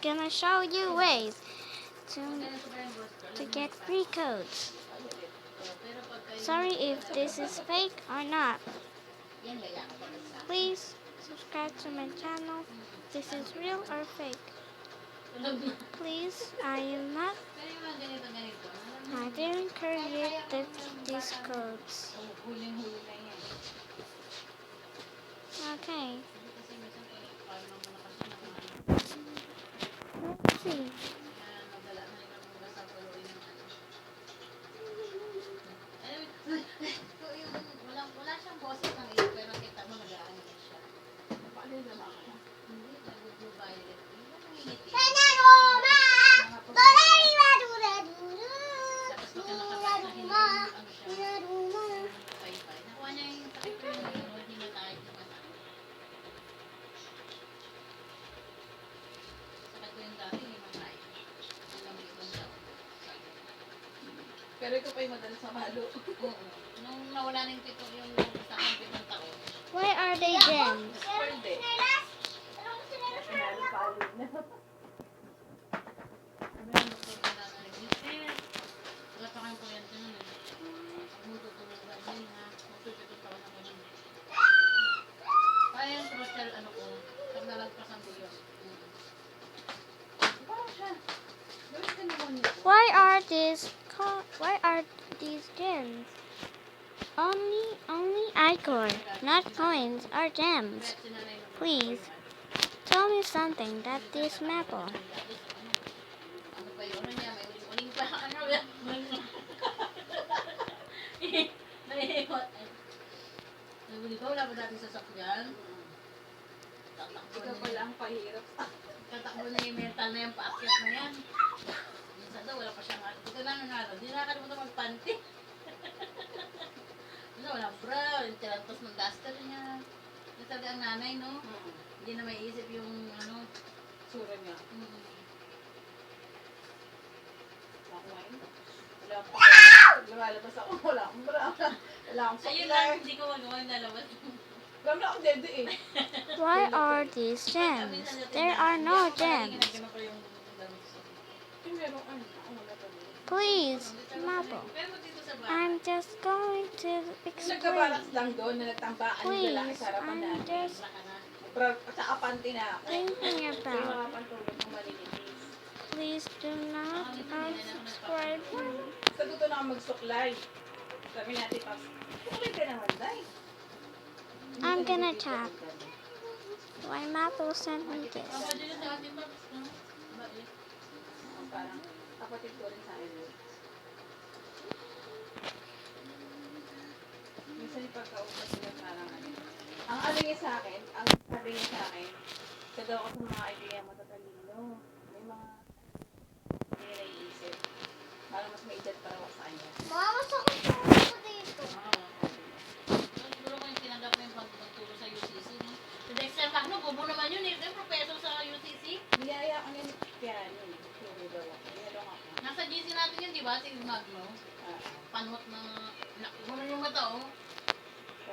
gonna show you ways to get free codes. Sorry if this is fake or not. Please subscribe to my channel. This is real or fake. Please, I am not. I didn't create these codes. Okay. Let's see. Wala siyang boses ng iyo, pero kita mo nag-aano siya. Paano yung lamang ka? Hindi, nag-blue violet. Tapos pagka nakabas na ano siya, pay-pay. Nakuha niya yung takip ko yung hindi matahit yung mata. Sakit ko yung dati, hindi matahit. Alam mo ibang taon. Pero ikaw pa yung madalas sa malo. Oo. Nung nawala na yung pito, yung sa akin 7 taon. Why are they gems? Pwede. Palo-palo na. Wala pa kayong kuryente nun eh. Magtutulugan yun ha. Magtutulog taon ako nun. Kaya yung crystal ano ko, pag nalagpasan ko yun. Parang siya. Gawin ka naman yun. Why are these gems? Only icon, not coins, are gems. Please tell me something that this maple. Ano pa yun? Ano niya? May uling pa. Ano yan? Naiiwat. Nabili ko, wala ba dati sasakyan? Tatakbo Ikaw na pala yan. ang pahirap. Tatakbo na yung mental na yung paakyat na yan. Minsan daw, wala pa siyang ano. Ito lang ang ano. Hindi nakakalimutan magpanty. Minsan walang bra. Yung tirantos ng duster niya. Yung talaga ang nanay, no? Hindi na may isip yung ano. Sura niya. Ako ngayon. Wala pa. Lumalabas ako. Wala akong bra. Wala akong Ayun supply. lang, hindi ko magawa yung lalabas. Wala na akong dede eh. Why are these gems? There are no gems. Yung merong ano. Ako wala pa rin. Please, maple. Pero dito sa bahay. I'm just going to explain. Nagkabaras lang doon na nagtambakan yung lalaki Please, sa harapan I'm namin. just At saka panty na ako. thinking Yung about. mga pantulog ng malinis. Please do not unsubscribe me. Sa totoo na ako magsuklay. Sabi natin, Paps, suklay ka naman, Day. I'm gonna tap. Why maple sent me this? Ang dito sa ating box, no? Bakit? Parang kapatid ko rin sa akin. Minsan yung pagkausap niya parang ano. Ang ano niya sa akin, ang sabi niya sa akin, sa daw ako sa mga idea matatalino. May mga hindi niya naiisip. Parang mas may edad para ako sa kanya. Mama, sakit ko dito. Siguro ko yung tinanggap mo yung pagturo sa UCC, no? Si Dexter Magno, bobo naman yun eh. Yung professor sa UCC. Niyaya ko niya ni piano. Turo daw ako. Niyalong ako. Nasa GC natin yun, di ba? Si Magno. Panot na, nakunan yung mata, oh.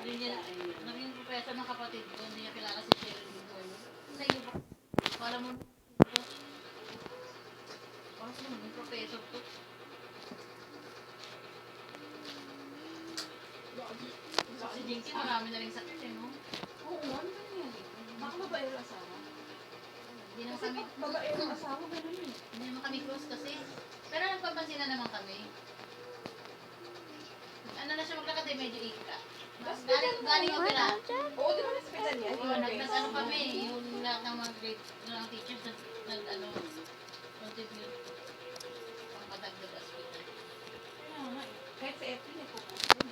Hindi niya, naging professor ng kapatid ko. Hindi niya kilala si Cheryl Boy. Sa iyo ba? Para mo, parang sino yung professor to? Si Jinky, marami na rin sakit eh, no? Oo, ano ba yan? Baka babae yung asawa. Hindi naman Kasi kami, pag babae yung asawa, ganun eh. hindi naman kami close kasi. Pero nagpapansin na naman kami. Ano na siya maglakad eh, medyo ika. Galing yung pila. Oo, di ba nasabitan yan? Oo, nag-ano kami, yung lahat ng mga grade, ng teachers nag-ano, contribute pang madagdag hospital. Kaya nga eh. Kahit sa April, eh, pupunta dun.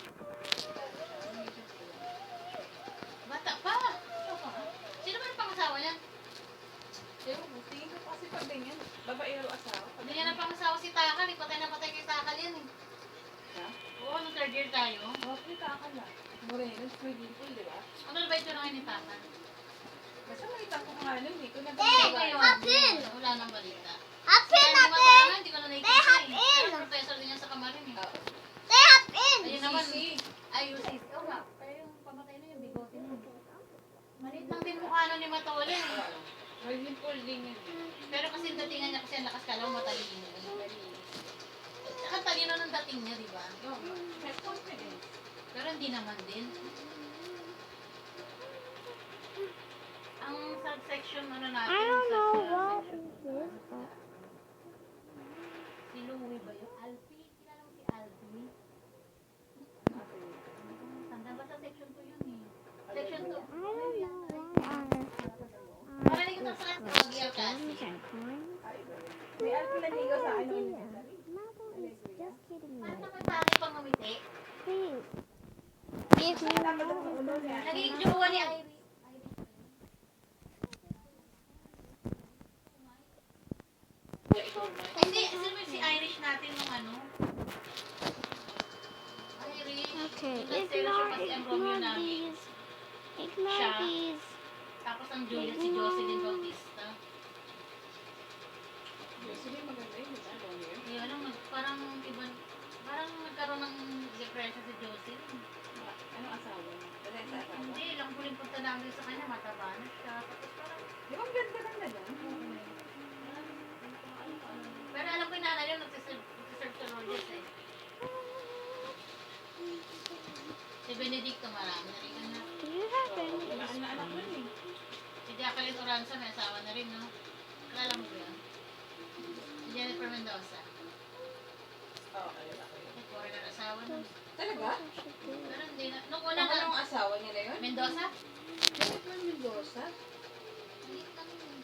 Bata pa! Sino ba yung pangasawa niya? Pero tingin ko kasi pag ganyan, babae yung asawa. Hindi niya na pangasawa si Takal, patay na patay kay Takal yan eh. Ha? Oo, nung third year tayo. Okay, kakala. Moreno, may dimple, di ba? Ano na ba ito na ngayon ni Takal? Basta nakita ko nga nun eh. Kung Eh, nagkakaroon. ngayon, wala nang balita. Hapin, Kaya hindi hapin! hindi ko na nakikita eh. Pero professor din yan sa Kamarin eh. Oo. Stay hapin! Ayun naman, UCC. ay UCC. Oo nga, pero yung pamatay na yung bigote mo. Maliit lang din mukha na ni Matole. May dimple din yun eh. Pero kasi hindi naman din. Ang subsection ano natin, I don't know what section, is this, but si Louie ba yun? Alfie? Kilala mo si Alfie? Tanda ba sa section 2 yun eh? Section 2. I don't know why Marinig ko sa class, mag-year gems kasi. and coins. May alpil na higaw sa akin noon. Mother is just kidding me. Paano naman tayo pang ngumiti? Please, give me more. Naging jowa ni Iris. Hindi, sino si Irish natin nung ano? Irish. Okay, Yung nag-sell siya kasi ang Romeo ignore namin. these. Ignore Siya. these. Tapos ang Juliet si Jocelyn Bautista. Sige, maganda yun. Yun, ang parang iba, parang nagkaroon ng depression si Jocelyn. Anong asawa niya? Teresa asawa? Hindi, lang huling punta namin sa kanya, mataba na siya. Tapos parang, Di ba ang ganda lang na lang? pero alam ko yung nanay yun, nagsiserve sa Lourdes eh. Si Benedicto, marami na rin anak. Do you have any? Anak mo eh. Si Jacqueline Oranza, may asawa na rin, no? Kilala mo ba yun? Si Jennifer Mendoza. Oo, kalala ko yun. May foreigner asawa na. Talaga? Pero hindi na. Nung una Ano na. ang asawa niya na yun? Mendoza? Jennifer Mendoza? Hindi lang yun.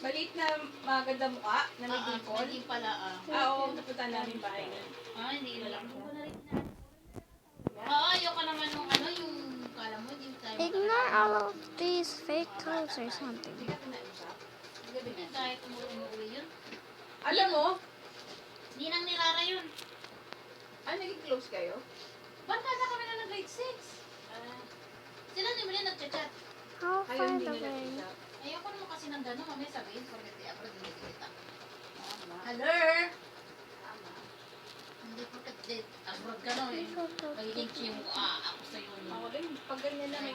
Maliit na maganda mukha na may dimple. Hindi pala Oo, napunta namin bahay niya. Hindi lang. Hindi ko na rin na. Ayoko naman nung ano, yung kala mo, hindi tayo. Ignore all of these fake clothes or something. Hindi ka pinausap? Gabi na tayo umuwi yun. Alam mo, Ninang ni Rara yun. naging close kayo? Barkada kami na ng grade 6. Sila ni Mali nagchat-chat. How Kayo far hindi nila away? usap? Ayoko naman kasi ng gano'n, mamaya sabihin, forget the upload, hindi kita. Tama. Hello? Tama. Hindi porket dead. Abroad ka na eh. Magiging chim ko, ako sa'yo. Ako din, pag ganyan na may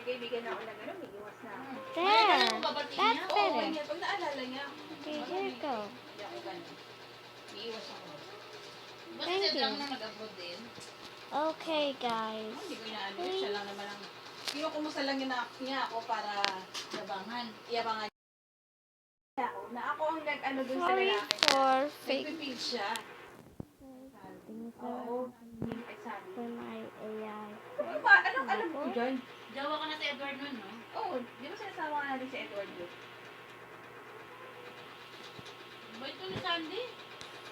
kaibigan ako na gano'n, may iwas na ako. There. Ano babatiin That's niya? Oo, better. ganyan. Pag naalala niya, Okay, here you go. hindi ako gano'n. May iwas ako. Basta Thank siya you. lang na nag-abroad din. Okay, guys. Hindi ko inaano yun, siya lang naman ang... Kinukumusta lang niya ako para Yabangan. iabangan niya ako na ako ang nag-ano dun sa Sorry lalaki. for fake Nagpipil siya. things Oo. Ay, sabi. for my AI. Ano ba? Anong alam ko dyan? Jawa ka na si Edward nun, no? Oo, di ba sinasama ka natin si Edward Luke? Bait ko ni Sandy.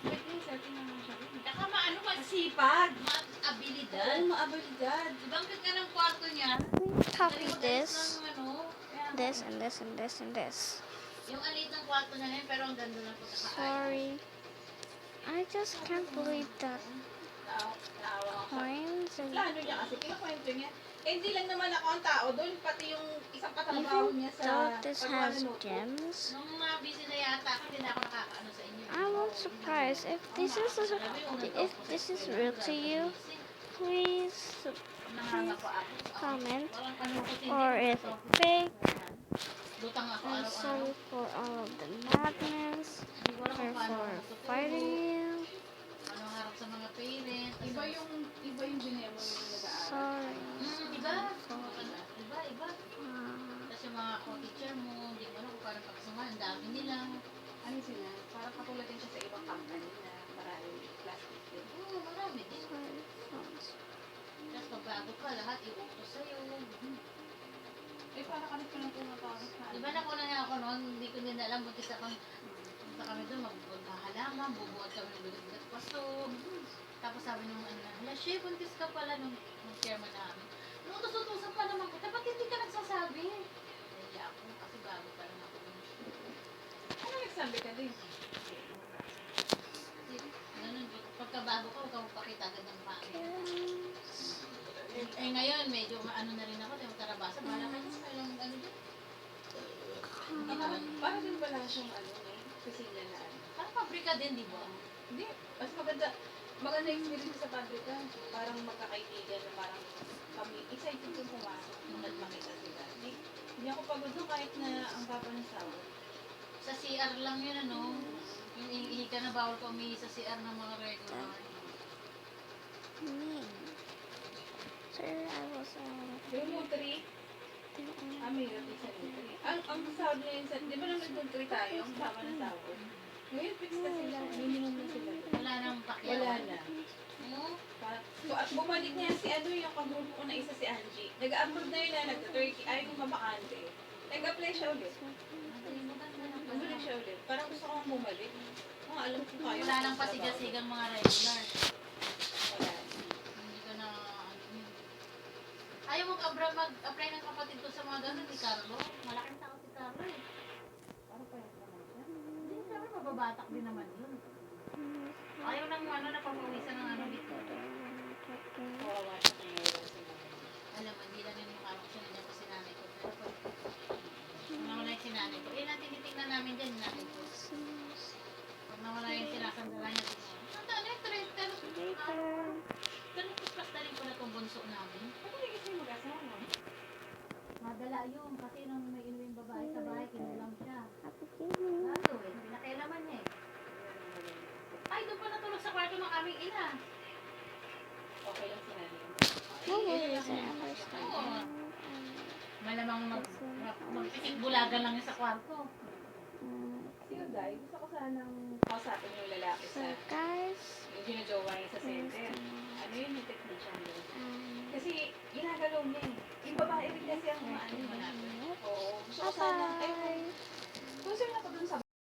Wait, yung setting naman siya. Tsaka maano ka, Masipag! ma-abilidad. Oo, maabilidad. Ibangkit ka ng kwarto niya. Copy Dali mo this, ng ano, this, and this, and this, and this. yung alit ng kwarto niya ngayon, pero ang ganda ng pagkakaayos. Sorry. I just can't believe that Naawa ako. coins and Plano niya kasi, kinakwento niya. Eh, hindi lang naman ako ang tao doon, pati yung isang katrabaho even niya sa though this paggawa has ng notebook. gems, Nung busy na yata ako, hindi na ako nakakaano sa inyo. I'm not surprised. If this is real to you, please Nanganga ko ako. comment. Walang panukot hindi. Or if it's fake, Lutang ako I'm araw-araw. sorry for all of the madness Hindi ko alam or kung paano for ako tutulog. fighting you. Ano harap sa mga parents. Iba yung ginemo yung nag-aaral. Sorry. Iba. Iba. Uh, Tapos yung mga co-teacher mo, hindi mo alam kung parang pagkasama, ang dami nila. Ano sila? Parang katulad din siya sa ibang company na maraming plastic din. Oo, marami din. sorry. Phones. Tapos pagbago ka, lahat iutos sa'yo. Eh, parang kanit ko lang pumatawag sa Diba nakuna nga ako noon, hindi ko din alam, buntis akong punta kami doon, maghahalaman, bubuhat kami ng bigat-bigat paso. Tapos sabi nung ano, hala, Shay, buntis ka pala nung chairman namin. Nung utos-utosan pa naman ko, dapat hindi ka nagsasabi. Kaya ako, kasi bago pa lang ako. Ano nagsabi ka din? Kasi, ganun, pagkabago ka, huwag kang magpakita agad ng pangit. Eh ngayon, medyo ano na rin ako, yung tarabasa, bahala ka nyo, kailang ano dyan. Hindi naman, Parang din pala siyang ano, Cecilia na ano. parang pabrika din, di ba? Hindi, mas maganda experience sa pabrika. Parang magkakaibigan na parang kami, excited kong pumasok nung nagmakita sila. Hindi ako pagod doon kahit na ang papa ng sawa. Sa CR lang yun, ano, yung ihi ka na bawal ka umihi sa CR ng mga regular. Me. Sir, I was Yung Nutri, mayroon din sa Nutri. Ang sahod na yun sa, di ba nang nag-Nutri tayo, ang sama ng sahod? Ngayon, fix na sila. Minimum na sila. Wala nang pakyawan. Wala na. Oo. At bumalik niya si ano yung kagrupo ko na isa si Angie. Nag-upload na yun na nag-Turkey. Ayaw yung mabakante. Nag-apply siya ulit. Bumalik siya ulit. Parang gusto kong bumalik. Alam ko kayo. Wala nang pasiga-sigang mga regular. Wala. Hindi ka na, ano yun. Ayaw mag-apply ng kapatid ko sa mga ganun ni Carlo. Malaking tao si Carlo eh. Parang pa yung naman siya. Hindi, sabi mababatak din naman yun. Ayaw nang ano, napapawisan ng ano dito. Kawawa siya kung ngayon sila. Alam mo, hindi lang yung mukha ko siya nandiyan ko si nanay ko. Pero pag nawala yung si nanay ko, eh, tinitingnan namin dyan yung nanay ko. Pag nawala yung sinasandala niya, tingnan. Ano yung traitor? Ganito plus na rin pala itong bunso namin. Ano yung isa yung mag-asawa? Madala yun, kasi nung may inuwing babae sa bahay, kinulang siya. Happy Christmas. Lalo eh, pinakailaman niya eh. Ay, doon pa natulog sa kwarto ng aming ina. Okay lang si nanay. No worries, I understand. Oo. Malamang magpitik-bulagan lang yun sa kwarto. Sige guys, gusto ko sanang kausapin yung lalaki So, sa guys, yung ginajowa niya sa center. Ano yun yung technician doon? Kasi ginagalaw niya eh. Yung babae rin kasi ang maano. Oo. Gusto ko sana, ay